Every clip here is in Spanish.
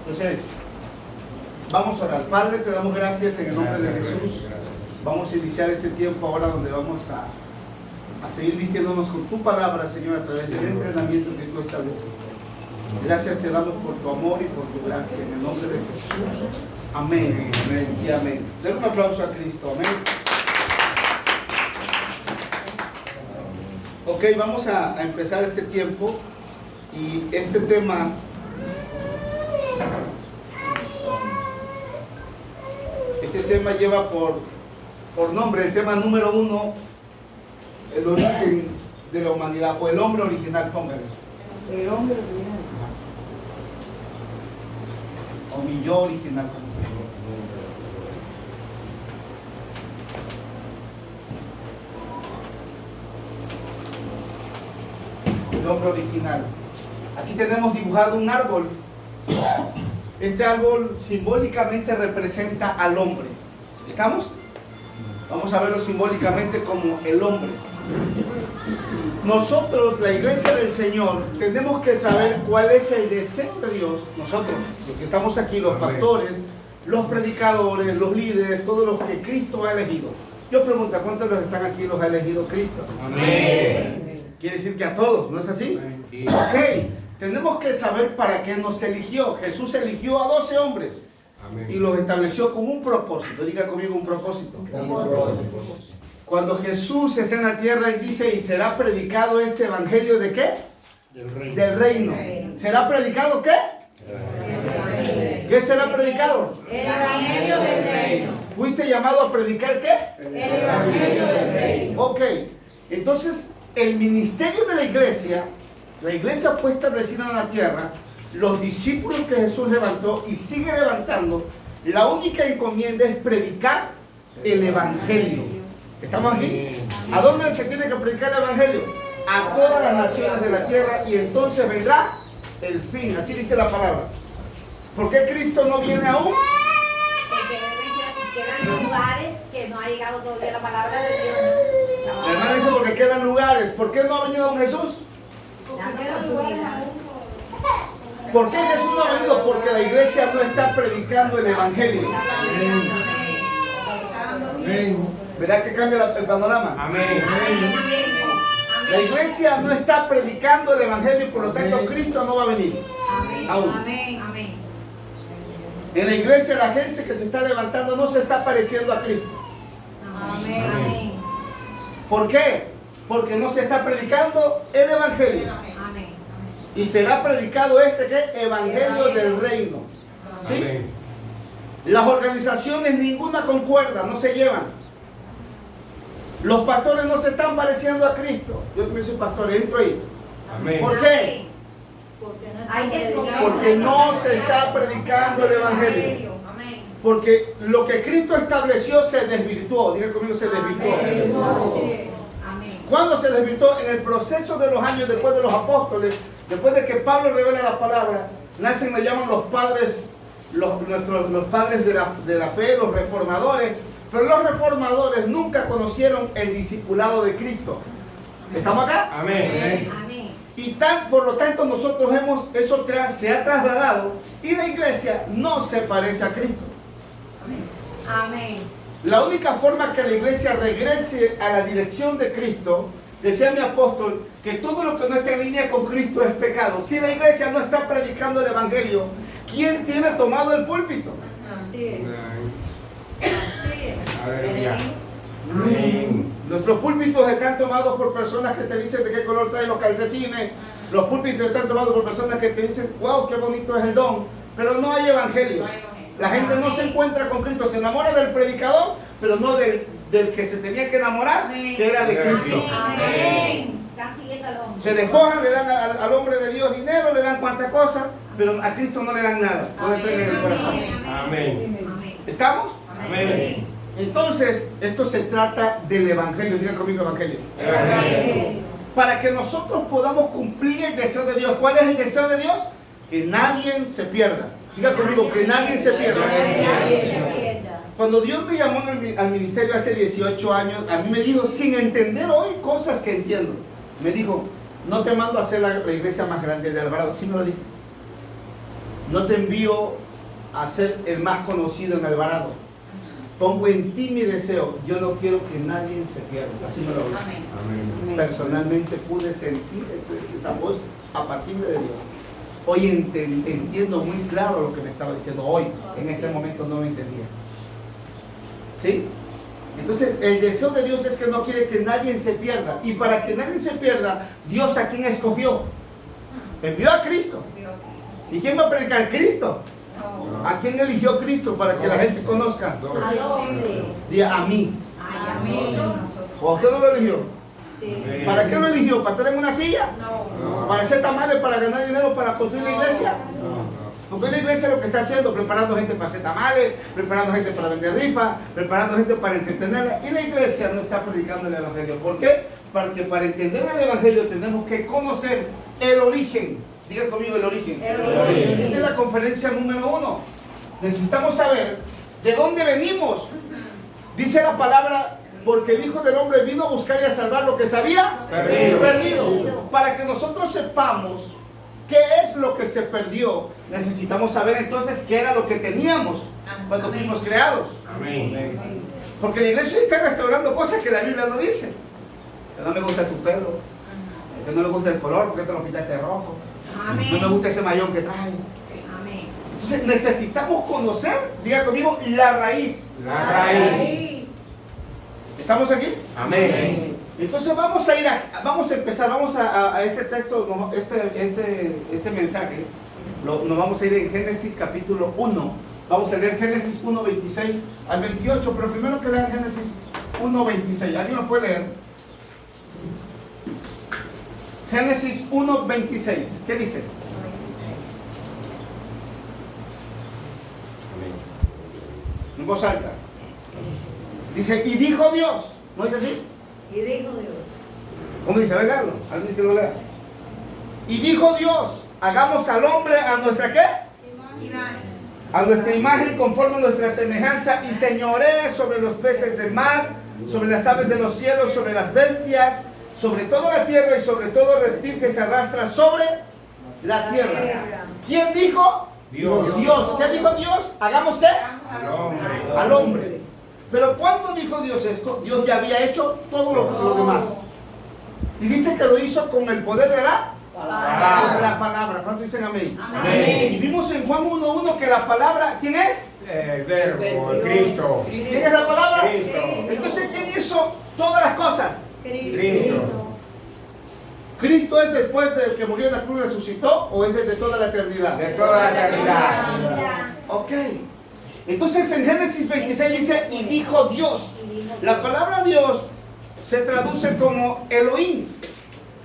Entonces, vamos a orar. Padre, te damos gracias en el nombre de Jesús. Vamos a iniciar este tiempo ahora donde vamos a seguir vistiéndonos con tu palabra, Señor, a través del entrenamiento que tú estableciste. Gracias te damos por tu amor y por tu gracia. En el nombre de Jesús. Amén. Amén y amén. Den un aplauso a Cristo. Amén. Ok, vamos a empezar este tiempo. Y este tema lleva por nombre el tema número 1, el origen de la humanidad, o el hombre original, póngale. El hombre original. O mi yo original. El hombre original. Aquí tenemos dibujado un árbol. Este árbol simbólicamente representa al hombre. ¿Estamos? Vamos a verlo simbólicamente como el hombre. Nosotros, la iglesia del Señor, tenemos que saber cuál es el deseo de Dios. Nosotros, los que estamos aquí, los pastores, los predicadores, los líderes, todos los que Cristo ha elegido. Yo pregunto, ¿cuántos de los que están aquí los ha elegido Cristo? Amén. Quiere decir que a todos, ¿no es así? Sí. Ok, tenemos que saber para qué nos eligió. Jesús eligió a 12 hombres. Amén. Y los estableció con un propósito. Diga conmigo un propósito. Cuando Jesús está en la tierra, Él dice, y será predicado este evangelio ¿de qué? Del reino. ¿Será predicado qué? ¿Qué será predicado? El evangelio del reino. ¿Fuiste llamado a predicar qué? El evangelio del reino. Ok, entonces el ministerio de la iglesia fue establecida en la tierra, los discípulos que Jesús levantó y sigue levantando, la única encomienda es predicar el evangelio. ¿Estamos aquí? ¿A dónde se tiene que predicar el evangelio? A todas las naciones de la tierra, y entonces vendrá el fin, así dice la palabra. ¿Por qué Cristo no viene aún? Porque quedan lugares que no ha llegado todavía la palabra de Dios. La hermana dice porque quedan lugares. ¿Por qué no ha venido aún Jesús? ¿Por qué Jesús no ha venido? Porque la iglesia no está predicando el evangelio. ¿Verdad que cambia el panorama? Amén. La iglesia no está predicando el evangelio y por lo tanto Cristo no va a venir aún. Amén. En la iglesia la gente que se está levantando no se está pareciendo a Cristo. Amén. ¿Por qué? Porque no se está predicando el evangelio. Amén. Y será predicado ¿qué? Evangelio del reino. ¿Sí? Amén. Las organizaciones ninguna concuerda, no se llevan. Los pastores no se están pareciendo a Cristo. Yo también soy pastor, entro ahí. Amén. ¿Por qué? Hay que Porque no se está predicando el evangelio. Porque lo que Cristo estableció se desvirtuó. Diga conmigo, se desvirtuó. Amén. ¿Cuándo se desvirtuó? En el proceso de los años después de los apóstoles, después de que Pablo revela las palabras, nacen, le llaman los padres, los padres de la fe, los reformadores. Pero los reformadores nunca conocieron el discipulado de Cristo. ¿Estamos acá? Amén. Amén. Y por lo tanto nosotros se ha trasladado y la iglesia no se parece a Cristo. Amén. La única forma que la iglesia regrese a la dirección de Cristo, decía mi apóstol, que todo lo que no está en línea con Cristo es pecado. Si la iglesia no está predicando el evangelio, ¿quién tiene tomado el púlpito? Así es. Aleluya. Amén. Nuestros púlpitos están tomados por personas que te dicen de qué color traen los calcetines. Los púlpitos están tomados por personas que te dicen, wow, qué bonito es el don. Pero no hay evangelio. La gente no se encuentra con Cristo. Se enamora del predicador, pero no del que se tenía que enamorar, que era de Cristo. Amén. Están siguiendo al hombre. Se despojan, le dan al hombre de Dios dinero, le dan cuantas cosas, pero a Cristo no le dan nada. No le entregan el corazón. Amén. Amén. ¿Estamos? Amén. Entonces, esto se trata del evangelio. Diga conmigo evangelio. Amén. Para que nosotros podamos cumplir el deseo de Dios. ¿Cuál es el deseo de Dios? Que nadie se pierda. Diga conmigo, que nadie se pierda. Cuando Dios me llamó al ministerio hace 18 años, a mí me dijo, sin entender hoy cosas que entiendo, me dijo, no te mando a hacer la iglesia más grande de Alvarado. Así me lo dijo. No te envío a ser el más conocido en Alvarado. Pongo en ti mi deseo. Yo no quiero que nadie se pierda. Así me lo habló. Amén. Personalmente pude sentir esa voz apacible de Dios. Hoy entiendo muy claro lo que me estaba diciendo. Hoy, en ese momento no lo entendía. ¿Sí? Entonces, el deseo de Dios es que no quiere que nadie se pierda. Y para que nadie se pierda, Dios ¿a quién escogió? Envió a Cristo. ¿Y quién va a predicar? Cristo. ¿A quién eligió Cristo para que la gente conozca? ¿A dónde? Diga, a mí. Ay, a mí. ¿O usted no lo eligió? Sí. ¿Para qué lo eligió? ¿Para estar en una silla? No. ¿Para hacer tamales, para ganar dinero, para construir una iglesia? No. Porque la iglesia lo que está haciendo, preparando gente para hacer tamales, preparando gente para vender rifas, preparando gente para entretenerla. Y la iglesia no está predicando el evangelio. ¿Por qué? Porque para entender el evangelio tenemos que conocer el origen. Diga conmigo el origen. El origen. Esta es la conferencia número 1. Necesitamos saber de dónde venimos. Dice la palabra, porque el Hijo del Hombre vino a buscar y a salvar lo que se había perdido. Para que nosotros sepamos qué es lo que se perdió, necesitamos saber entonces qué era lo que teníamos cuando fuimos creados. Amén. Porque la iglesia está restaurando cosas que la Biblia no dice. Que no me gusta tu pelo, que no le gusta el color, porque te lo pintaste de rojo. Amén. No me gusta ese mayón que trae. Amén. Entonces necesitamos conocer, diga conmigo, la raíz. La raíz. ¿Estamos aquí? Amén. Entonces vamos a empezar, vamos a este texto, este mensaje, nos vamos a ir en Génesis capítulo 1, vamos a leer Génesis 1, 26 al 28, pero primero que lean Génesis 1, 26, ¿alguien lo puede leer? Génesis 1, 26, ¿qué dice? En voz alta. Dice, y dijo Dios, ¿no dice así? Y dijo Dios. ¿Cómo dice? A ver, léalo. Alguien que lo lea. Y dijo Dios, hagamos al hombre a nuestra ¿qué? A nuestra imagen conforme a nuestra semejanza y señoree sobre los peces del mar, sobre las aves de los cielos, sobre las bestias, sobre toda la tierra y sobre todo reptil que se arrastra sobre la tierra. ¿Quién dijo? Dios. Dios. ¿Qué dijo Dios? ¿Hagamos qué? Al hombre. Al hombre. Pero cuando dijo Dios esto, Dios ya había hecho todo lo demás. Y dice que lo hizo con el poder de la palabra. ¿Cuánto dicen amén? Amén. Y vimos en Juan 1:1 que la palabra, ¿quién es? El verbo, el Cristo. ¿Quién es la palabra? Cristo. Entonces, ¿quién hizo todas las cosas? Cristo. ¿Cristo es después del que murió en la cruz y resucitó o es desde toda la eternidad? De toda la eternidad. Ok. Entonces en Génesis 26 dice, y dijo Dios. La palabra Dios se traduce como Elohim.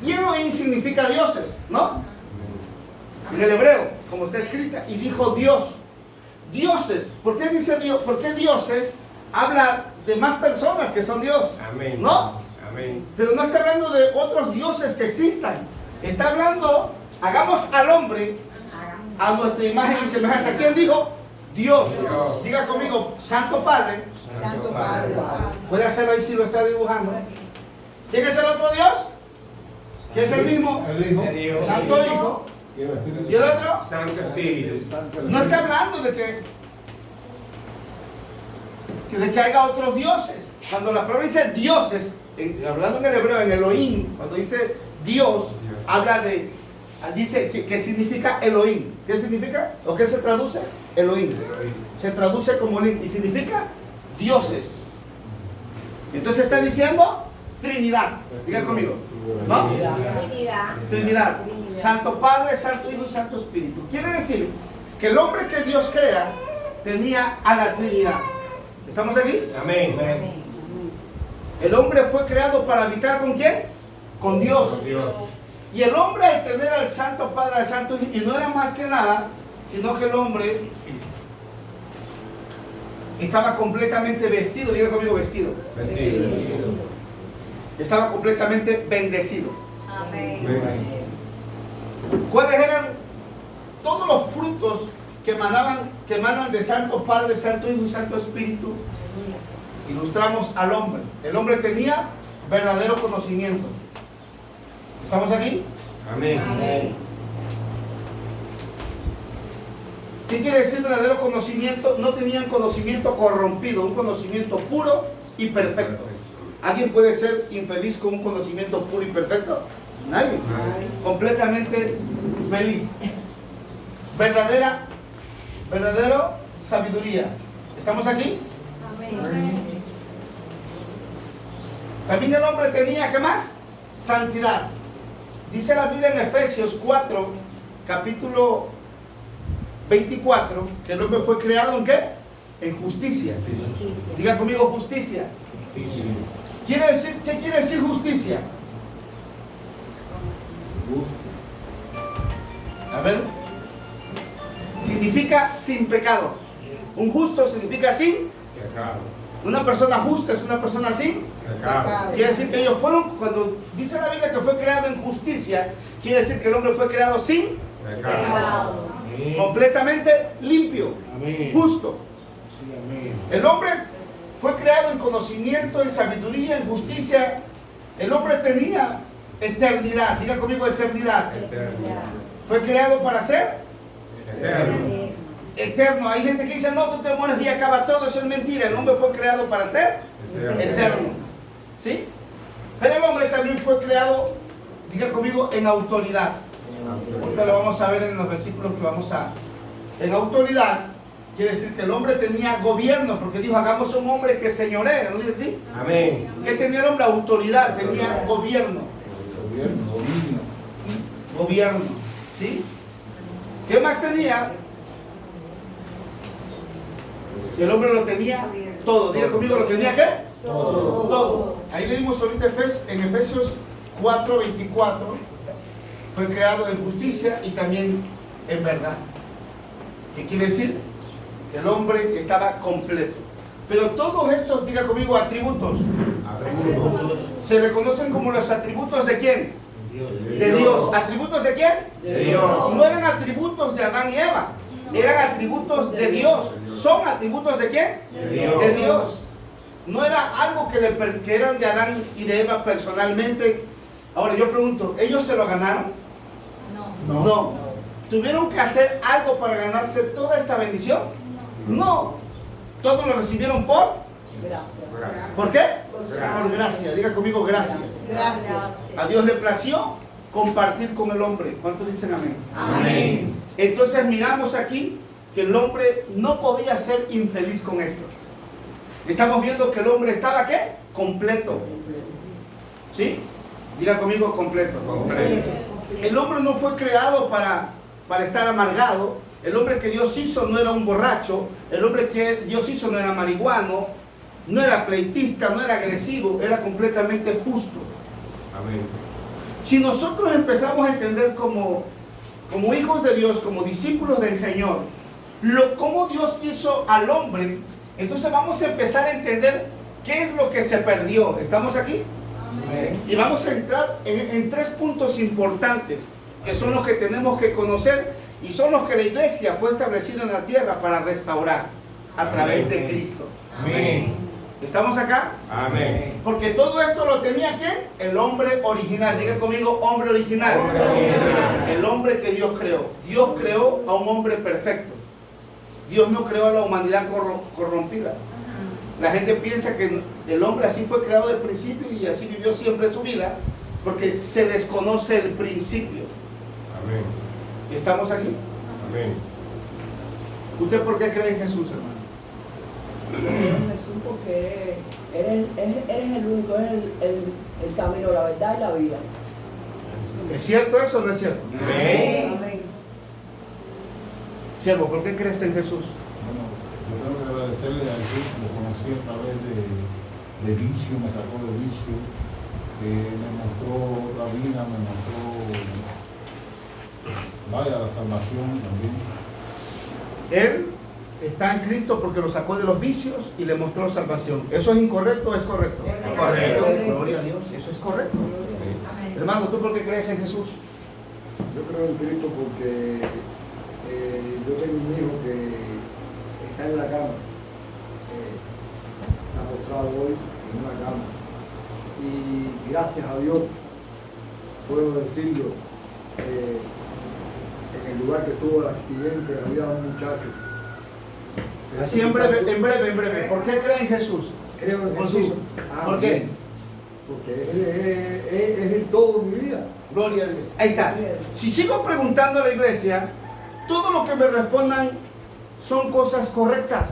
Y Elohim significa dioses, ¿no? En el hebreo, como está escrita. Y dijo Dios. Dioses. ¿Por qué dice Dios? Porque dioses habla de más personas que son Dios. Amén. ¿No? Amén. Pero no está hablando de otros dioses que existan. Está hablando, hagamos al hombre a nuestra imagen y semejanza. ¿Quién dijo? Dios. Dios. Diga conmigo, Santo Padre. Santo Padre. Puede hacerlo ahí si lo está dibujando. ¿Quién es el otro Dios? ¿Quién es el mismo? El Hijo. El Hijo. Santo Hijo. Y el Espíritu ¿Y el otro? Santo Espíritu. No está hablando de que haya otros dioses. Cuando la palabra dice dioses, hablando en el hebreo, en Elohim, cuando dice Dios, habla de, dice que significa Elohim. ¿Qué significa? ¿O qué se traduce? Elohim. Se traduce como Elohim y significa dioses. Entonces está diciendo Trinidad. Diga conmigo. ¿No? Trinidad. Trinidad. Santo Padre, Santo Hijo y Santo Espíritu. Quiere decir que el hombre que Dios crea tenía a la Trinidad. ¿Estamos aquí? Amén. El hombre fue creado para habitar ¿con quién? Con Dios. Dios. Y el hombre al tener al Santo Padre, al Santo Hijo, y no era más que nada, sino que el hombre estaba completamente vestido, diga conmigo vestido. Bendito. Estaba completamente bendecido. Amén. Amén. ¿Cuáles eran todos los frutos que emanan de Santo Padre, Santo Hijo y Santo Espíritu? Ilustramos al hombre. El hombre tenía verdadero conocimiento. ¿Estamos aquí? Amén. Amén. ¿Qué quiere decir verdadero conocimiento? No tenían conocimiento corrompido, un conocimiento puro y perfecto. ¿Alguien puede ser infeliz con un conocimiento puro y perfecto? Nadie. Completamente feliz. Verdadero sabiduría. ¿Estamos aquí? Amén. También el hombre tenía, ¿qué más? Santidad. Dice la Biblia en Efesios 4, capítulo 24, que el hombre fue creado ¿en qué? En justicia. Diga conmigo justicia. ¿Qué quiere decir justicia? A ver. Significa sin pecado. Un justo significa sin. Una persona justa es una persona sin. Quiere decir que ellos fueron, cuando dice la Biblia que fue creado en justicia, quiere decir que el hombre fue creado sin Pecado. completamente limpio, justo. El hombre fue creado en conocimiento, en sabiduría, en justicia. El hombre tenía eternidad. Diga conmigo eternidad. Fue creado para ser eterno. Hay gente que dice, no, tú te mueres y acaba todo. Eso es mentira. El hombre fue creado para ser eterno. ¿Sí? Pero el hombre también fue creado, diga conmigo, en autoridad. Ahorita lo vamos a ver en los versículos que vamos a... En autoridad quiere decir que el hombre tenía gobierno, porque dijo, hagamos un hombre que señoree, ¿no dice así? Amén. ¿Qué tenía el hombre? Autoridad, tenía gobierno. Gobierno, ¿sí? ¿Qué más tenía? El hombre lo tenía todo. Diga conmigo, ¿lo tenía qué? Todo. Ahí leímos ahorita en Efesios 4:24. Fue creado en justicia y también en verdad. ¿Qué quiere decir? Que el hombre estaba completo. Pero todos estos, diga conmigo, atributos, se reconocen como los atributos ¿de quién? De Dios. ¿Atributos de quién? De Dios. No eran atributos de Adán y Eva, eran atributos de Dios. ¿Son atributos de quién? De Dios. No era algo que eran de Adán y de Eva personalmente. Ahora yo pregunto, ¿ellos se lo ganaron? No. ¿Tuvieron que hacer algo para ganarse toda esta bendición? No. Todos lo recibieron por. ¿Por qué? Por gracia. Diga conmigo gracia. Gracias. A Dios le plació compartir con el hombre. ¿Cuántos dicen amén? Amén. Entonces miramos aquí que el hombre no podía ser infeliz con esto. Estamos viendo que el hombre estaba ¿qué? Completo. ¿Sí? Diga conmigo completo. El hombre no fue creado para estar amargado. El hombre que Dios hizo no era un borracho. El hombre que Dios hizo no era marihuano, no era pleitista, no era agresivo, era completamente justo. Amén. Si nosotros empezamos a entender como hijos de Dios, como discípulos del Señor, cómo Dios hizo al hombre, entonces vamos a empezar a entender qué es lo que se perdió. ¿Estamos aquí? Amén. Y vamos a entrar en 3 puntos importantes, que son los que tenemos que conocer y son los que la iglesia fue establecida en la tierra para restaurar a través de Cristo. Amén. ¿Estamos acá? Amén. Porque todo esto lo tenía ¿quién? El hombre original. Diga conmigo, hombre original. Hombre original. El hombre que Dios creó. Dios creó a un hombre perfecto. Dios no creó a la humanidad corrompida. La gente piensa que el hombre así fue creado de principio y así vivió siempre su vida, porque se desconoce el principio. Amén. ¿Estamos aquí? Amén. ¿Usted por qué cree en Jesús, hermano? Jesús, porque eres el único, eres el camino, la verdad y la vida. ¿Es cierto eso o no es cierto? Amén. Amén. Siervo, ¿por qué crees en Jesús? Bueno, yo tengo que agradecerle a Jesús, lo conocí a través de vicio, me sacó de vicio, me mostró otra vida, me mostró, vaya, la salvación también. Él está en Cristo porque lo sacó de los vicios y le mostró salvación. ¿Eso es incorrecto o es correcto? Es correcto. Gloria a Dios, eso es correcto. Amén. Hermano, ¿tú por qué crees en Jesús? Yo creo en Cristo porque yo tengo un hijo que está en la cama, está postrado hoy en una cama, y gracias a Dios puedo decirlo, en el lugar que tuvo el accidente, había un muchacho. Así en breve. ¿Por qué cree en Jesús? Creo en Conciso. Jesús. ¿Por qué? Bien. Porque Él es el todo de mi vida. Gloria a Dios. Ahí está. Si sigo preguntando a la iglesia, todo lo que me respondan son cosas correctas.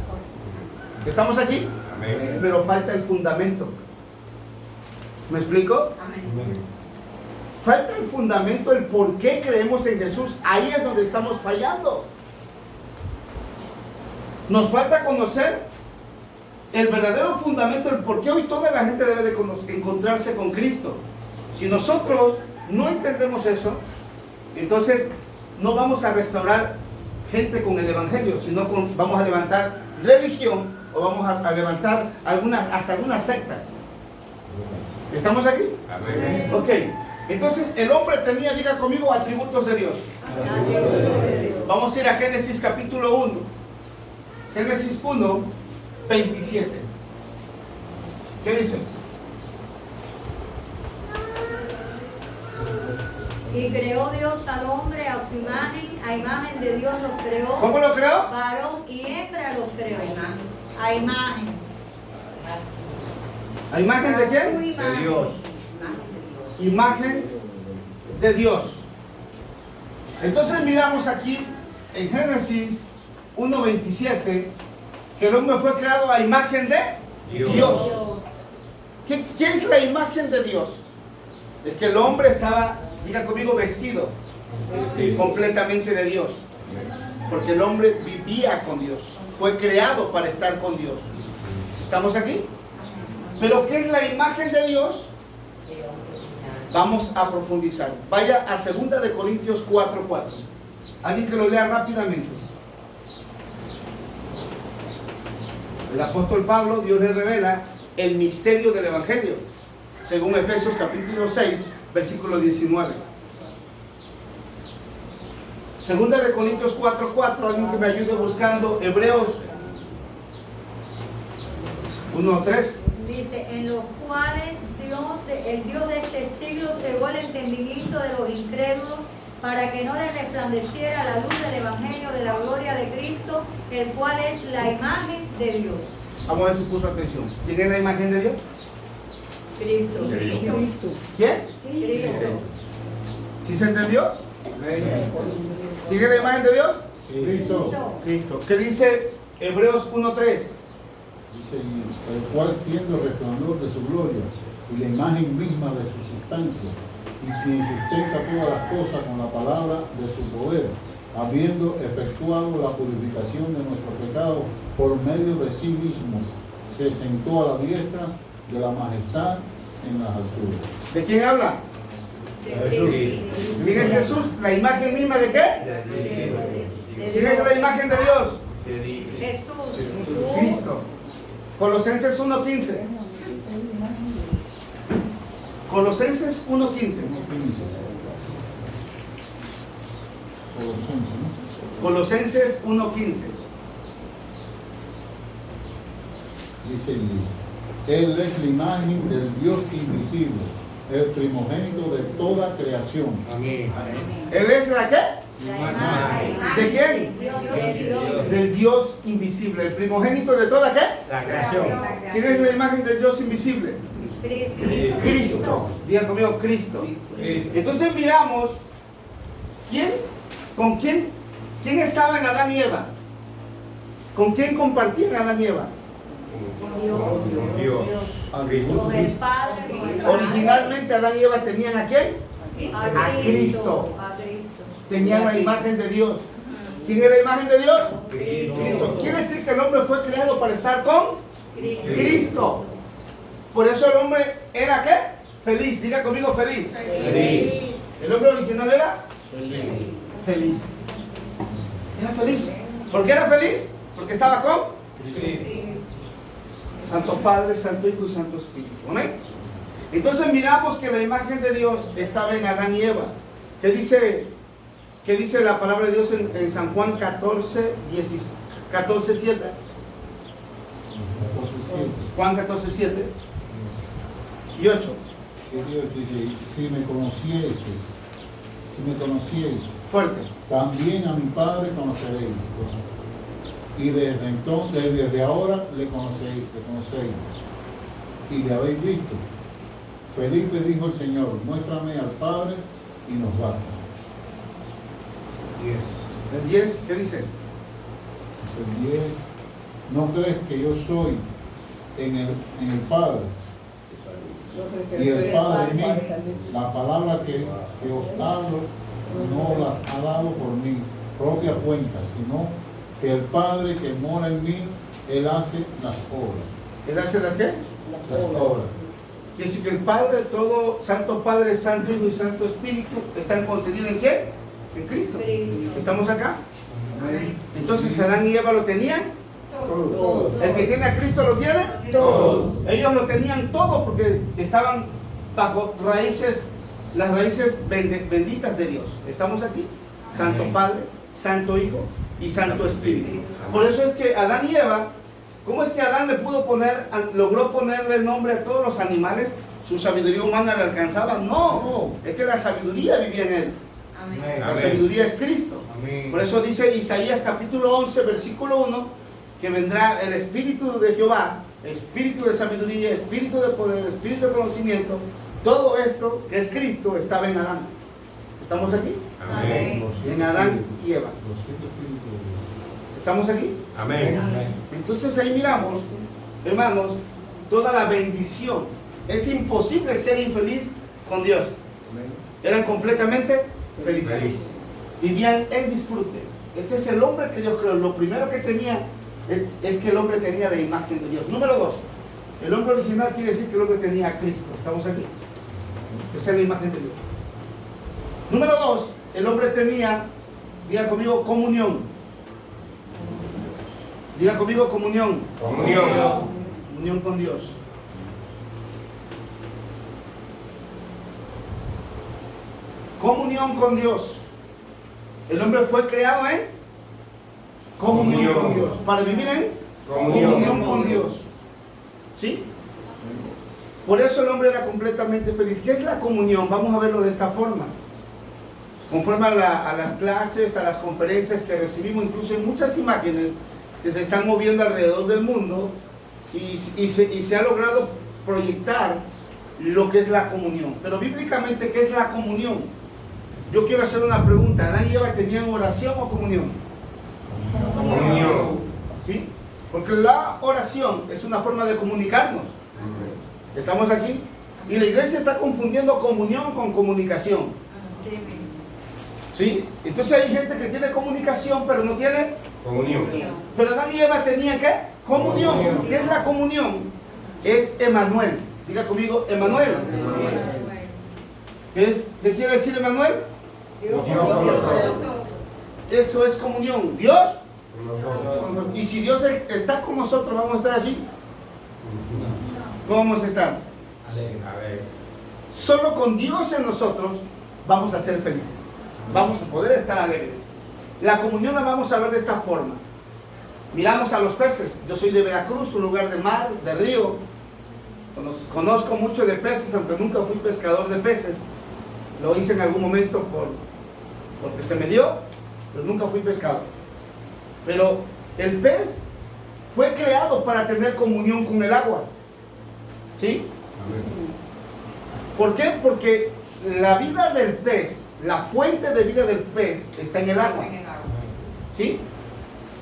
¿Estamos aquí? Amén. Pero falta el fundamento. ¿Me explico? Amén. Falta el fundamento, el por qué creemos en Jesús. Ahí es donde estamos fallando. Nos falta conocer el verdadero fundamento, el por qué hoy toda la gente debe de encontrarse con Cristo. Si nosotros no entendemos eso, entonces no vamos a restaurar gente con el Evangelio, sino vamos a levantar religión o vamos a levantar hasta alguna secta. ¿Estamos aquí? Amén. Ok. Entonces el hombre tenía, diga conmigo, atributos de Dios. Vamos a ir a Génesis capítulo 1. Génesis 1, 27. ¿Qué dice? Y creó Dios al hombre a su imagen, a imagen de Dios los creó. ¿Cómo lo creó? Varón y hembra los creó. A imagen. ¿A imagen de A su quién? imagen. De Dios. Imagen de Dios. Entonces miramos aquí en Génesis 1:27 que el hombre fue creado a imagen de Dios. ¿Qué es la imagen de Dios? Es que el hombre estaba, diga conmigo, vestido completamente de Dios. Porque el hombre vivía con Dios. Fue creado para estar con Dios. ¿Estamos aquí? Pero ¿qué es la imagen de Dios? Vamos a profundizar. Vaya a 2 de Corintios 4:4. Alguien que lo lea rápidamente. El apóstol Pablo, Dios le revela el misterio del Evangelio, según Efesios capítulo 6, versículo 19. 2 de Corintios 4:4. Alguien que me ayude buscando Hebreos 1:3. Dice, en los cuales el Dios de este siglo cegó el entendimiento de los incrédulos para que no les resplandeciera la luz del Evangelio de la gloria de Cristo, el cual es la imagen de Dios. Vamos a ver si puso atención. ¿Quién es la imagen de Dios? Cristo. ¿Quién? Cristo. ¿Sí se entendió? ¿Quién es la imagen de Dios? Cristo. Cristo. ¿Qué dice Hebreos 1:3? Dice, el cual siendo el resplandor de su gloria y la imagen misma de su sustancia, y quien sustenta todas las cosas con la palabra de su poder, habiendo efectuado la purificación de nuestros pecados por medio de sí mismo, se sentó a la diestra de la majestad en las alturas. ¿De quién habla? De Jesús. Cristo. ¿Quién es Jesús? ¿La imagen misma de qué? ¿Quién es la imagen de Dios? Jesús. Cristo. Colosenses 1:15. Colosenses 1:15. Colosenses 1:15. Dice, Él es la imagen del Dios invisible, el primogénito de toda creación. Amén. ¿Él es la qué? La imagen. ¿De quién? De Dios. Del Dios invisible. ¿El primogénito de toda qué? La creación. ¿Quién es la imagen del Dios invisible? Cristo. Cristo. Diga conmigo, Cristo. Cristo. Entonces miramos, ¿con quién estaba en Adán y Eva? ¿Con quién compartían Adán y Eva? Dios. Con el Padre. Con el Originalmente Adán y Eva tenían ¿a quién? A Cristo. A Cristo. Tenían la imagen de Dios. ¿Quién es la imagen de Dios? Cristo. Quiere decir que el hombre fue creado para estar con Cristo. Cristo. Por eso el hombre era ¿qué? Feliz. Diga conmigo, feliz. Feliz. El hombre original era feliz. Era feliz. ¿Por qué era feliz? Porque estaba con Cristo. Santo Padre, Santo Hijo y Santo Espíritu. ¿Amén? Entonces miramos que la imagen de Dios estaba en Adán y Eva. ¿Qué dice la palabra de Dios en San Juan 14, 7? Juan 14, 7 y 8. Y Dios dice, si me conocierais, Fuerte. También a mi Padre conoceréis. Y desde ahora le conocéis y le habéis visto. Felipe dijo el Señor, muéstrame al Padre y nos basta. 10. El 10, ¿qué dice? El 10, ¿no crees que yo soy en el Padre y el Padre en mí? La palabra que os hablo no las ha dado por mi propia cuenta, sino que el Padre que mora en mí, Él hace las obras. ¿Él hace las qué? Las obras. Quiere decir que el Padre, todo, Santo Padre, Santo Hijo y Santo Espíritu, están contenidos ¿en qué? En Cristo. ¿Estamos acá? Entonces Adán y Eva lo tenían. Todo. El que tiene a Cristo lo tiene. Todo. Ellos lo tenían todo porque estaban bajo raíces, las raíces benditas de Dios. ¿Estamos aquí? Santo Padre, Santo Hijo y Santo Espíritu. Por eso es que Adán y Eva, ¿cómo es que Adán logró ponerle el nombre a todos los animales? ¿Su sabiduría humana le alcanzaba? No, es que la sabiduría vivía en él. La sabiduría es Cristo. Por eso dice Isaías capítulo 11, versículo 1, que vendrá el Espíritu de Jehová, Espíritu de sabiduría, Espíritu de poder, Espíritu de conocimiento. Todo esto que es Cristo estaba en Adán. ¿Estamos aquí? Amén. En Adán y Eva. Los 7 espíritus de Dios. ¿Estamos aquí? Amén. Entonces ahí miramos, hermanos, toda la bendición. Es imposible ser infeliz con Dios. Eran completamente felices. Feliz. Vivían en disfrute. Este es el hombre que Dios creó. Lo primero que tenía es que el hombre tenía la imagen de Dios. Número 2. El hombre original quiere decir que el hombre tenía a Cristo. ¿Estamos aquí? Esa es la imagen de Dios. Número 2. El hombre tenía, diga conmigo, comunión. Diga conmigo, comunión. Comunión. Comunión con Dios. Comunión con Dios. El hombre fue creado en comunión con Dios. Para vivir en comunión con Dios. ¿Sí? Por eso el hombre era completamente feliz. ¿Qué es la comunión? Vamos a verlo de esta forma. Conforme a las clases, a las conferencias que recibimos, incluso hay muchas imágenes que se están moviendo alrededor del mundo y se ha logrado proyectar lo que es la comunión. Pero bíblicamente, ¿qué es la comunión? Yo quiero hacer una pregunta. ¿Adán y Eva tenían oración o comunión? Comunión. ¿Sí? Porque la oración es una forma de comunicarnos. ¿Estamos aquí? Y la iglesia está confundiendo comunión con comunicación. ¿Sí? Entonces hay gente que tiene comunicación pero no tiene. Comunión. Pero Adán y Eva tenían ¿qué? Comunión. ¿Qué es la comunión? Es Emanuel. Diga conmigo, Emanuel. ¿Qué quiere decir Emanuel? Eso es comunión. Dios. Y si Dios está con nosotros, ¿vamos a estar así? ¿Cómo vamos a estar? Solo con Dios en nosotros vamos a ser felices. Vamos a poder estar alegres. La comunión la vamos a ver de esta forma. Miramos a los peces. Yo soy de Veracruz, un lugar de mar, de río. Conozco mucho de peces, aunque nunca fui pescador de peces. Lo hice en algún momento porque se me dio, pero nunca fui pescador. Pero el pez fue creado para tener comunión con el agua. ¿Sí? ¿Por qué? Porque la vida del pez, la fuente de vida del pez está en el agua. ¿Sí?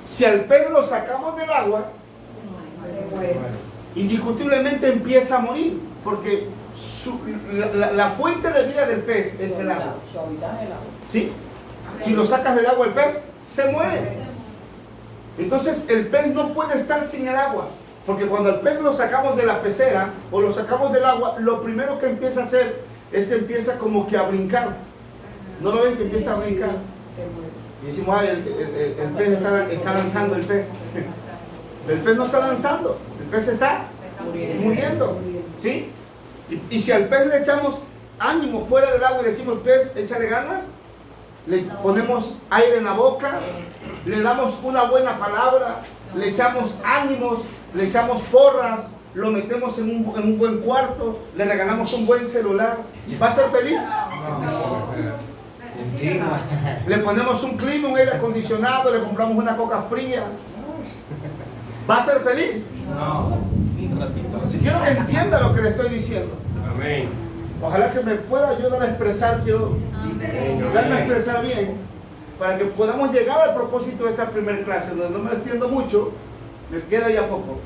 Si al pez lo sacamos del agua, indiscutiblemente empieza a morir, porque la fuente de vida del pez es el agua. ¿Sí? Si lo sacas del agua el pez, se muere. Entonces el pez no puede estar sin el agua, porque cuando el pez lo sacamos de la pecera o lo sacamos del agua, lo primero que empieza a hacer es que empieza como que a brincar. ¿No lo ven que empieza a brincar? Y decimos, ay, el pez está lanzando el pez. El pez no está lanzando, el pez está muriendo. ¿Sí? Y si al pez le echamos ánimo fuera del agua y le decimos, pez, échale ganas, le ponemos aire en la boca, le damos una buena palabra, le echamos ánimos, le echamos porras, lo metemos en un buen cuarto, le regalamos un buen celular, ¿va a ser feliz? Le ponemos un clima, un aire acondicionado, le compramos una coca fría. ¿Va a ser feliz? No. Si quiero que entienda lo que le estoy diciendo. Amén. Ojalá que me pueda ayudar a expresar, quiero darme a expresar bien, para que podamos llegar al propósito de esta primera clase, donde no me extiendo mucho, me queda ya poco.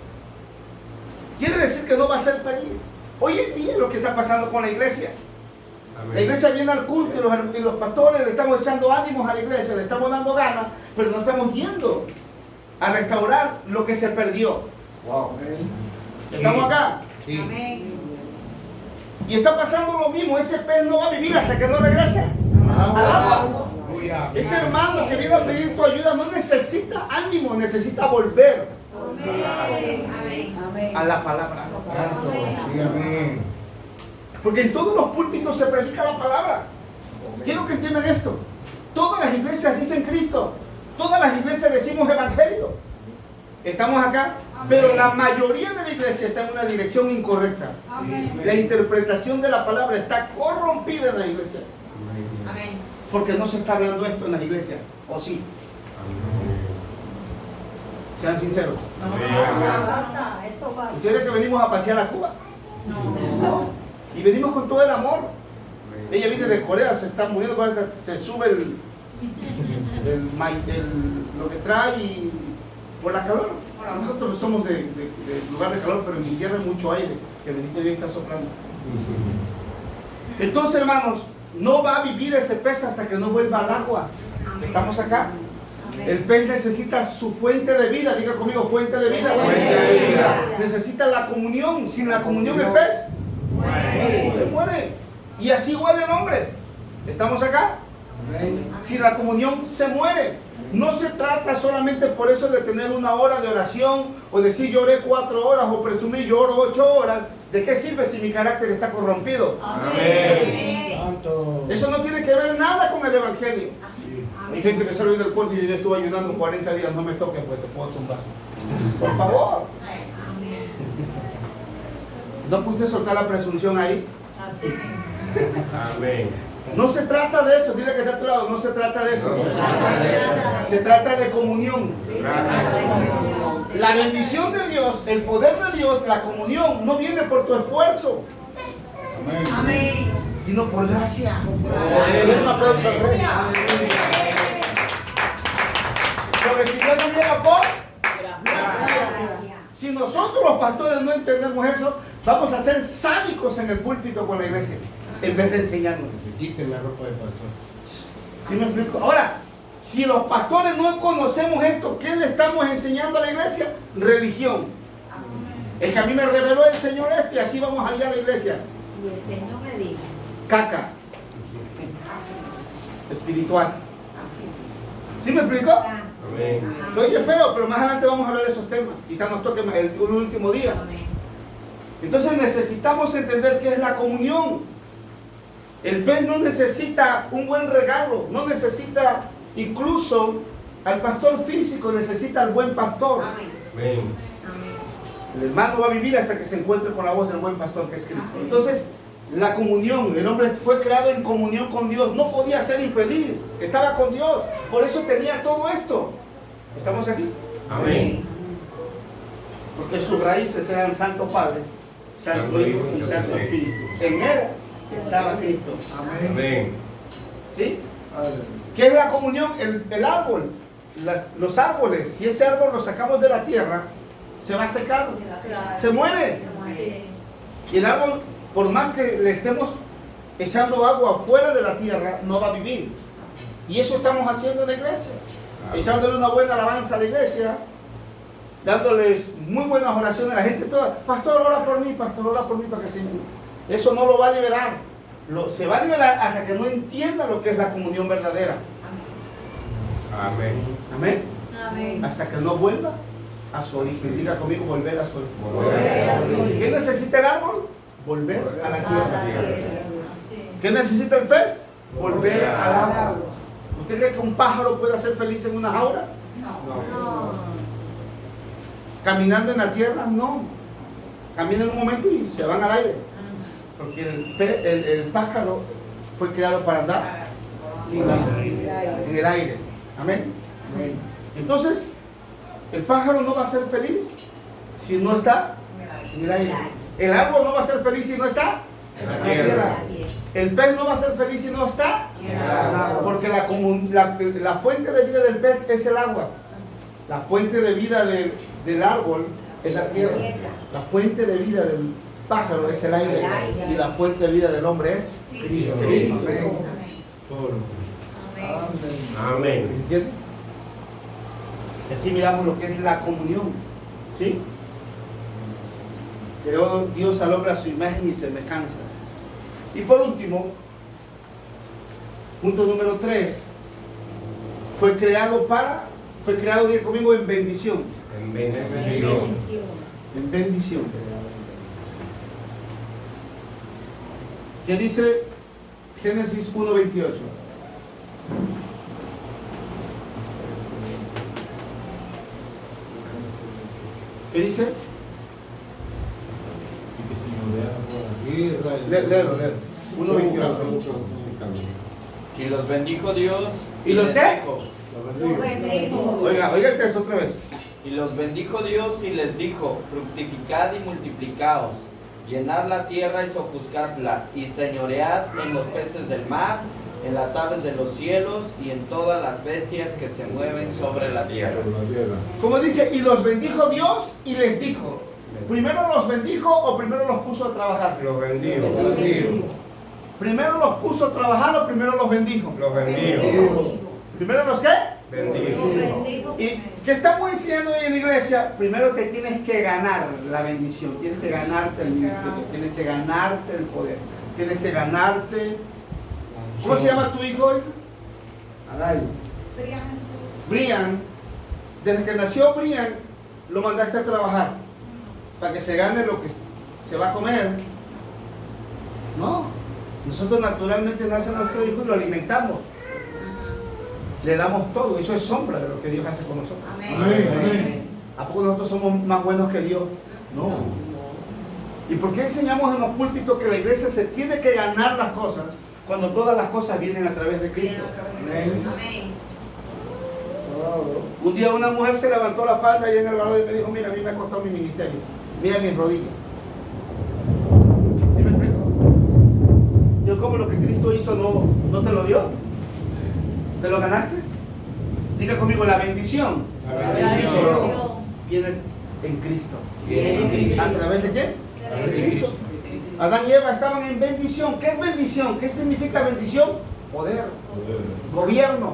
Quiere decir que no va a ser feliz. Hoy en día es lo que está pasando con la iglesia. Amén. La iglesia viene al culto y los pastores le estamos echando ánimos a la iglesia, le estamos dando ganas, pero no estamos yendo a restaurar lo que se perdió. Wow. ¿Estamos acá? Amén. Y está pasando lo mismo, ese pez no va a vivir hasta que no regrese al agua. Ese hermano que viene a pedir tu ayuda no necesita ánimo, necesita volver Amén. a la palabra. Sí, amén. Porque en todos los púlpitos se predica la palabra. Quiero que entiendan esto. Todas las iglesias dicen Cristo. Todas las iglesias decimos evangelio. Estamos acá. Pero la mayoría de la iglesia está en una dirección incorrecta. Amén. La interpretación de la palabra está corrompida en la iglesia. Amén. Porque no se está hablando esto en las iglesias. ¿O sí? Sean sinceros. Eso pasa, eso pasa. ¿Ustedes que venimos a pasear a Cuba? No. Y venimos con todo el amor. Ella viene de Corea, se está muriendo, se sube lo que trae y por la calor. Nosotros somos de lugar de calor, pero en mi tierra hay mucho aire, que bendito Dios está soplando. Entonces, hermanos, no va a vivir ese pez hasta que no vuelva al agua. ¿Estamos acá? El pez necesita su fuente de vida. Diga conmigo, fuente de vida. Fuente de vida. Necesita la comunión. Sin la comunión el pez se muere. Y así igual el hombre. ¿Estamos acá? Sin la comunión se muere. No se trata solamente por eso de tener una hora de oración o decir yo oré 4 horas o presumir yo oro 8 horas. ¿De qué sirve si mi carácter está corrompido? Amén. Santo. Eso no tiene que ver nada con el evangelio. Hay gente que sale del cuarto y yo estuve ayunando 40 días, no me toques pues te puedo tumbar. Por favor. ¿No puede soltar la presunción ahí? Así mismo. Amén. No se trata de eso, dile que está a tu lado, no se trata de eso. Se trata de comunión. La bendición de Dios, el poder de Dios, la comunión, no viene por tu esfuerzo, Amén. sino por gracia. Denle un aplauso al Rey. Lo recibió no llega por gracia. Si nosotros los pastores no entendemos eso, vamos a ser sádicos en el púlpito con la iglesia, en vez de enseñarnos. Quiten la ropa de pastor. ¿Sí me explico? Ahora, si los pastores no conocemos esto, ¿qué le estamos enseñando a la iglesia? Religión. Es que a mí me reveló el Señor esto y así vamos allá a la iglesia. Y el Señor me dijo, Caca. Espiritual. así. ¿Sí me explicó? Amén. Se oye feo, pero más adelante vamos a hablar de esos temas. Quizás nos toque el último día. Amén. Entonces necesitamos entender qué es la comunión. El pez no necesita un buen regalo, no necesita incluso al pastor físico, necesita al buen pastor. Amén. Amén. Amén. El hermano va a vivir hasta que se encuentre con la voz del buen pastor que es Cristo. Entonces, la comunión, el hombre fue creado en comunión con Dios, no podía ser infeliz, estaba con Dios, por eso tenía todo esto. ¿Estamos aquí? Amén. Porque sus raíces eran Santo Padre, Santo Hijo y Santo Espíritu. En él estaba Cristo. Amén. ¿Sí? ¿Qué es la comunión? El árbol, los árboles. Si ese árbol lo sacamos de la tierra, se va a secar, se muere. Sí. Y el árbol, por más que le estemos echando agua fuera de la tierra, no va a vivir. Y eso estamos haciendo en la iglesia. Echándole una buena alabanza a la iglesia, dándoles muy buenas oraciones a la gente toda. Pastor, ora por mí, pastor, ora por mí para que se... Eso no lo va a liberar. Se va a liberar hasta que no entienda lo que es la comunión verdadera. Amén. Amén. Amén. Hasta que no vuelva a su origen. Diga conmigo, volver a su origen. Volver a su origen. ¿Qué necesita el árbol? Volver a la A la tierra. tierra. Así. ¿Qué necesita el pez? Volver al agua. ¿Usted cree que un pájaro puede ser feliz en una jaula? No. Caminando en la tierra, no. Caminan un momento y se van al aire. Porque el pájaro fue creado para andar. en el aire. Amén. Entonces, el pájaro no va a ser feliz si no está en el aire. El árbol no va a ser feliz si no está En la en la tierra. tierra. El pez no va a ser feliz si no está, porque la fuente de vida del pez es el agua. La fuente de vida del árbol es la tierra. La fuente de vida del pájaro es el aire. Y la fuente de vida del hombre es Cristo. Amén. ¿Entiendes? Aquí miramos lo que es la comunión. ¿Sí? Creó Dios al hombre a su imagen y semejanza. Y por último, punto número 3, fue creado, diga conmigo, en bendición. En bendición. En bendición. ¿Qué dice Génesis 1:28? ¿Qué dice? Y que si nos dejan por la tierra. Léelo. 1:28. Y los bendijo Dios. ¿Y los les qué? dijo- Lo bendijo. Oiga el texto otra vez. Y los bendijo Dios y les dijo: fructificad y multiplicaos, llenad la tierra y sojuzgadla, y señoread en los peces del mar, en las aves de los cielos y en todas las bestias que se mueven sobre la tierra. Como dice, y los bendijo Dios y les dijo. ¿Primero los bendijo o primero los puso a trabajar? Los bendigo. ¿Primero los puso a trabajar o primero los bendijo? Los bendigo. ¿Primero los qué? Lo Bendigo. bendijo. ¿Y qué estamos diciendo hoy en la iglesia? Primero te tienes que ganar la bendición, tienes que ganarte el ministerio, tienes que ganarte el poder, tienes que ganarte. ¿Cómo se llama tu hijo hoy? Brian. Desde que nació Brian, lo mandaste a trabajar para que se gane lo que se va a comer. No, nosotros naturalmente nace nuestro hijo y lo alimentamos. Le damos todo, eso es sombra de lo que Dios hace con nosotros. Amén. ¿A poco nosotros somos más buenos que Dios? No. ¿Y por qué enseñamos en los púlpitos que la iglesia se tiene que ganar las cosas cuando todas las cosas vienen a través de Cristo? Un día una mujer se levantó la falda ahí en el balón y me dijo: mira, a mí me ha costado mi ministerio, mira mis rodillas. ¿Sí me explico? Yo, como lo que Cristo hizo no te lo dio, ¿te lo ganaste? Diga conmigo, la bendición La bendición. viene en Cristo. Bien. ¿A través de quién? De Cristo. Adán y Eva estaban en bendición. ¿Qué es bendición? ¿Qué significa bendición? Poder, gobierno.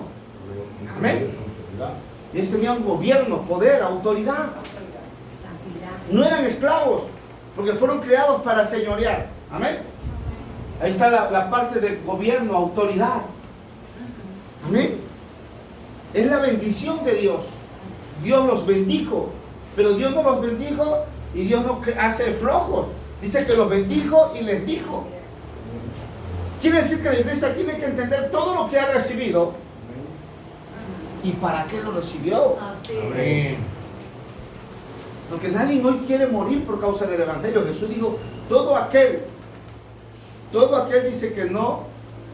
Amén. Ellos tenían gobierno, poder, autoridad. No eran esclavos, porque fueron creados para señorear. Amén. Ahí está la parte del gobierno, autoridad. Amén. Es la bendición de Dios. Dios los bendijo, pero Dios no los bendijo y Dios no hace flojos. Dice que los bendijo y les dijo. Quiere decir que la iglesia tiene que entender todo lo que ha recibido y para qué lo recibió. Así Amén. Porque nadie hoy quiere morir por causa del evangelio. Jesús dijo: todo aquel dice que no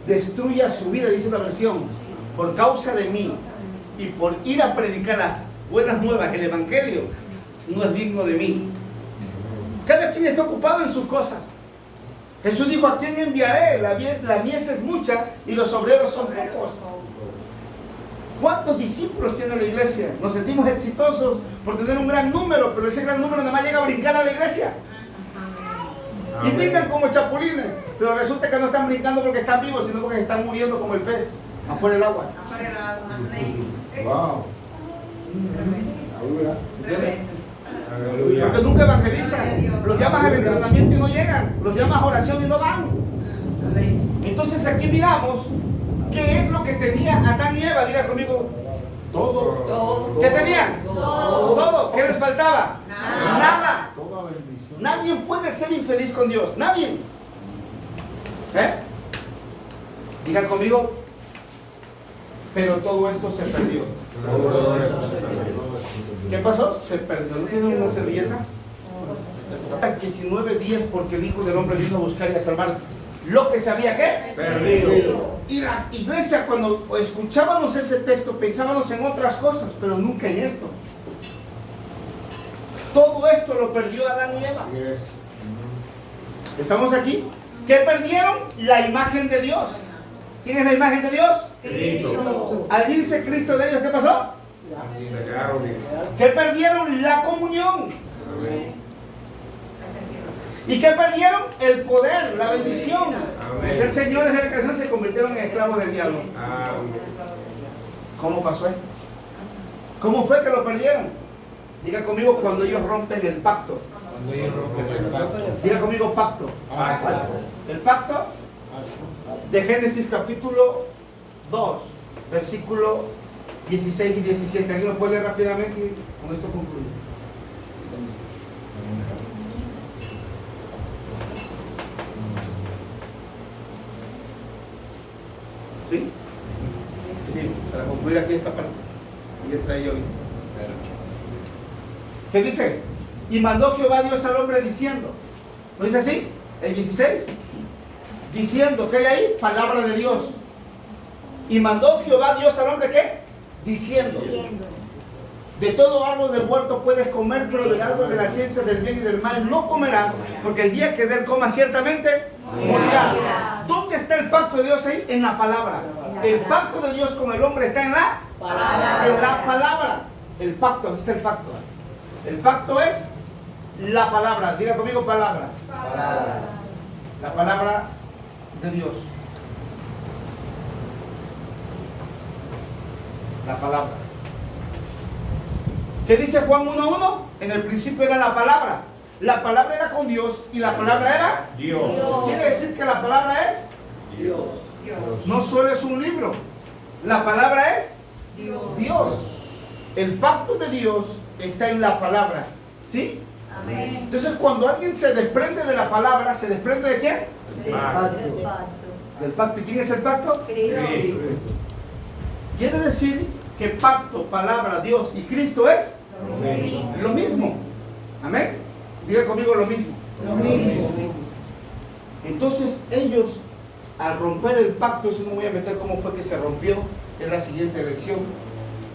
destruya su vida, dice una versión, por causa de mí y por ir a predicar las buenas nuevas, el evangelio, no es digno de mí. Cada quien está ocupado en sus cosas. Jesús dijo: ¿a quién enviaré? La mies es mucha y los obreros son pocos. ¿Cuántos discípulos tiene la iglesia? Nos sentimos exitosos por tener un gran número, pero ese gran número nada más llega a brincar a la iglesia. Y Amén. brincan como chapulines, pero resulta que no están brincando porque están vivos, sino porque están muriendo como el pez afuera del agua. Wow. ¿Entiendes? Aleluya. Porque nunca evangelizan. Los llamas al entrenamiento y no llegan. Los llamas a oración y no van. Entonces aquí miramos qué es lo que tenía Adán y Eva. Diga conmigo, Todo. ¿qué tenían? Todo. ¿Qué les faltaba? Nada. Toda bendición. Nadie puede ser infeliz con Dios. Nadie. ¿Eh? Digan conmigo, pero todo esto se perdió. Todo esto se perdió. ¿Qué pasó? Se perdió. ¿No tienen una servilleta? 19 días porque el Hijo del Hombre vino a buscar y a salvar lo que se había ¿qué? Perdido. Y la iglesia, cuando escuchábamos ese texto, pensábamos en otras cosas, pero nunca en esto. Todo esto lo perdió Adán y Eva. ¿Estamos aquí? ¿Qué perdieron? La imagen de Dios. ¿Quién es la imagen de Dios? Cristo. Al irse Cristo de ellos, ¿qué pasó? Se quedaron bien. ¿Qué perdieron? La comunión. Amén. ¿Y qué perdieron? El poder, la bendición. Amén. De ser señores de la creación se convirtieron en esclavos del diablo. Amén. ¿Cómo pasó esto? ¿Cómo fue que lo perdieron? Diga conmigo cuando ellos rompen el pacto. Cuando ellos rompen el pacto. Diga conmigo pacto. Pacto. El pacto de Génesis capítulo 2, versículo 16 y 17. ¿Alguien lo puede leer rápidamente? Y con esto concluyo. ¿Sí? Sí, para concluir aquí esta parte. Y entra ahí ahorita. ¿Qué dice? Y mandó Jehová Dios al hombre diciendo, ¿no dice así? El 16. Diciendo, ¿qué hay ahí? Palabra de Dios. Y mandó Jehová Dios al hombre, ¿qué? Diciendo, de todo árbol del huerto puedes comer, pero del árbol de la ciencia del bien y del mal no comerás, porque el día que de él comas ciertamente morirás. ¿Dónde está el pacto de Dios ahí? En la palabra. El pacto de Dios con el hombre está en la palabra. En la palabra. El pacto, aquí está el pacto. El pacto es la palabra. Diga conmigo palabra. La palabra de Dios. La palabra. ¿Qué dice Juan 1:1? En el principio era la palabra. La palabra era con Dios y la palabra era Dios. Quiere decir que la palabra es Dios. no solo es un libro. La palabra es Dios. El pacto de Dios está en la palabra. ¿Sí? Amén. Entonces cuando alguien se desprende de la palabra, ¿se desprende de qué? Del pacto. Del pacto. ¿Y quién es el pacto? Cristo. Quiere decir que pacto, palabra, Dios y Cristo es lo mismo. Amén. Diga conmigo lo mismo. Entonces ellos, al romper el pacto, eso no voy a meter cómo fue que se rompió, es la siguiente lección.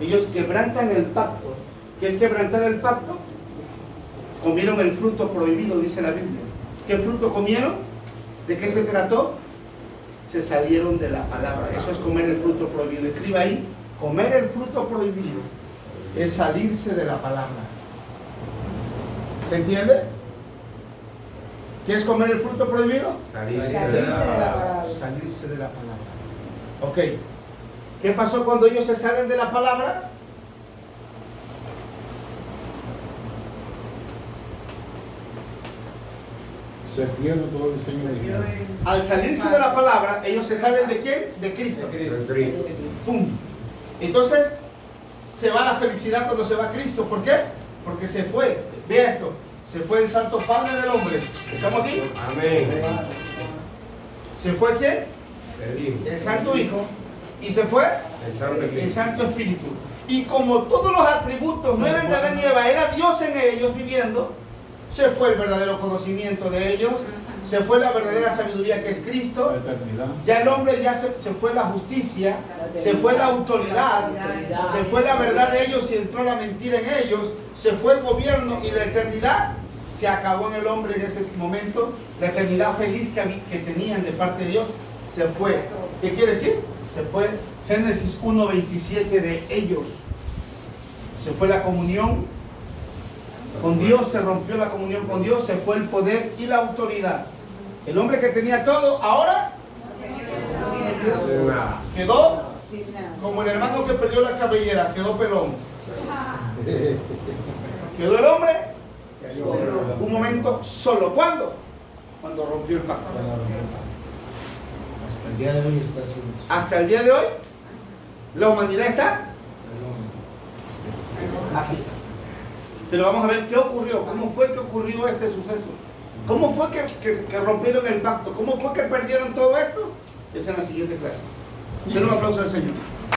Ellos quebrantan el pacto. ¿Qué es quebrantar el pacto? Comieron el fruto prohibido, dice la Biblia. ¿Qué fruto comieron? ¿De qué se trató? Se salieron de la palabra. Eso es comer el fruto prohibido. Escriba ahí, comer el fruto prohibido es salirse de la palabra. ¿Se entiende? ¿Qué es comer el fruto prohibido? Salirse de la palabra. Salirse de la palabra. Ok. ¿Qué pasó cuando ellos se salen de la palabra? Se pierde todo el diseño de Dios. Al salirse de la palabra, ellos se salen de ¿quién? De Cristo. Cristo. ¡Pum! Entonces, se va la felicidad cuando se va Cristo. ¿Por qué? Porque se fue. Vea esto. Se fue el Santo Padre del hombre. ¿Estamos aquí? Amén. ¿Se fue quién? El Hijo. El Santo Hijo. Y se fue El Santo el Espíritu. Santo Espíritu. Y como todos los atributos no eran de Adán y Eva, era Dios en ellos viviendo, se fue el verdadero conocimiento de ellos, se fue la verdadera sabiduría que es La Cristo. eternidad. Ya el hombre ya se fue la justicia, se fue la autoridad, se fue la verdad de ellos y entró la mentira en ellos, se fue el gobierno y la eternidad se acabó en el hombre en ese momento. La eternidad feliz que tenían de parte de Dios se fue. ¿Qué quiere decir? Se fue Génesis 1:27 de ellos. Se fue la comunión con Dios, se rompió la comunión con Dios, se fue el poder y la autoridad. El hombre que tenía todo, ahora De nada. quedó como el hermano que perdió la cabellera, quedó pelón. Quedó el hombre un momento solo. ¿Cuándo? Cuando rompió el pacto. Hasta el día de hoy está así. Hasta el día de hoy, la humanidad está así. Pero vamos a ver qué ocurrió, cómo fue que ocurrió este suceso. ¿Cómo fue que rompieron el pacto? ¿Cómo fue que perdieron todo esto? Esa es la siguiente clase. Den un aplauso al Señor.